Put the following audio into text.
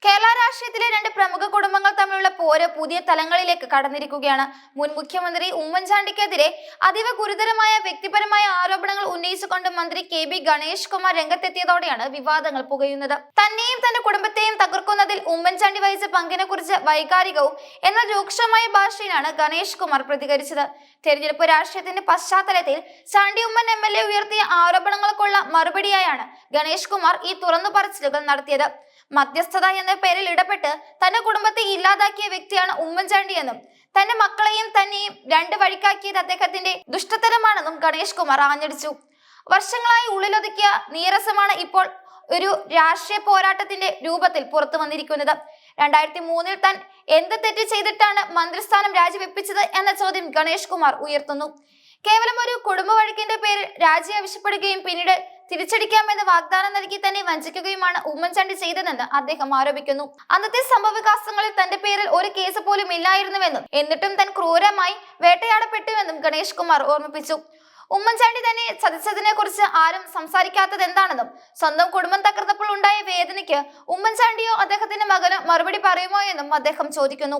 കേരള രാഷ്ട്രീയത്തിലെ രണ്ട് പ്രമുഖ കുടുംബങ്ങൾ തമ്മിലുള്ള പോര് പുതിയ തലങ്ങളിലേക്ക് കടന്നിരിക്കുകയാണ്. മുൻ മുഖ്യമന്ത്രി ഉമ്മൻചാണ്ടിക്കെതിരെ അതീവ ഗുരുതരമായ വ്യക്തിപരമായ ആരോപണങ്ങൾ ഉന്നയിച്ചുകൊണ്ട് മന്ത്രി കെ.ബി. ഗണേഷ് കുമാർ രംഗത്തെത്തിയതോടെയാണ് വിവാദങ്ങൾ പുകയുന്നത്. തന്നെയും തന്റെ കുടുംബത്തെയും തകർക്കുന്നതിൽ ഉമ്മൻചാണ്ടി വഹിച്ച പങ്കിനെ കുറിച്ച് വൈകാരികവും എന്നാൽ രൂക്ഷമായ ഭാഷയിലാണ് ഗണേഷ് കുമാർ പ്രതികരിച്ചത്. തെരഞ്ഞെടുപ്പ് രാഷ്ട്രീയത്തിന്റെ പശ്ചാത്തലത്തിൽ ചാണ്ടി ഉമ്മൻ എം.എൽ.എ. ഉയർത്തിയ ആരോപണങ്ങൾക്കുള്ള മറുപടിയായാണ് ഗണേഷ് കുമാർ ഈ തുറന്നു പറച്ചിലുകൾ നടത്തിയത്. മധ്യസ്ഥത എന്ന പേരിൽ ഇടപെട്ട് തന്റെ കുടുംബത്തെ ഇല്ലാതാക്കിയ വ്യക്തിയാണ് ഉമ്മൻചാണ്ടി എന്നും തന്റെ മക്കളെയും തന്നെയും രണ്ട് വഴിക്കാക്കിയത് അദ്ദേഹത്തിന്റെ ദുഷ്ടത്തരമാണെന്നും ഗണേഷ് കുമാർ ആഞ്ഞടിച്ചു. വർഷങ്ങളായി ഉള്ളിലൊതുക്കിയ നീരസമാണ് ഇപ്പോൾ ഒരു രാഷ്ട്രീയ പോരാട്ടത്തിന്റെ രൂപത്തിൽ പുറത്തു വന്നിരിക്കുന്നത്. 2003 താൻ എന്ത് തെറ്റ് ചെയ്തിട്ടാണ് മന്ത്രിസ്ഥാനം രാജിവെപ്പിച്ചത് എന്ന ചോദ്യം ഗണേഷ് കുമാർ ഉയർത്തുന്നു. കേവലം ഒരു കുടുംബ വഴക്കിന്റെ പേരിൽ രാജി ആവശ്യപ്പെടുകയും പിന്നീട് തിരിച്ചടിക്കാമെന്ന് വാഗ്ദാനം നൽകി തന്നെ വഞ്ചിക്കുകയുമാണ് ഉമ്മൻചാണ്ടി ചെയ്തതെന്ന് അദ്ദേഹം ആരോപിക്കുന്നു. അന്നത്തെ സംഭവവികാസങ്ങളിൽ തന്റെ പേരിൽ ഒരു കേസ് പോലും ഇല്ലായിരുന്നുവെന്നും എന്നിട്ടും താൻ ക്രൂരമായി വേട്ടയാടപ്പെട്ടുവെന്നും ഗണേഷ് കുമാർ ഓർമ്മിപ്പിച്ചു. ഉമ്മൻചാണ്ടി തന്നെ ചതിച്ചതിനെ കുറിച്ച് ആരും സംസാരിക്കാത്തത് എന്താണെന്നും സ്വന്തം കുടുംബം തകർന്നപ്പോൾ ഉണ്ടായ വേദനയ്ക്ക് ഉമ്മൻചാണ്ടിയോ അദ്ദേഹത്തിന്റെ മകനോ മറുപടി പറയുമോ എന്നും അദ്ദേഹം ചോദിക്കുന്നു.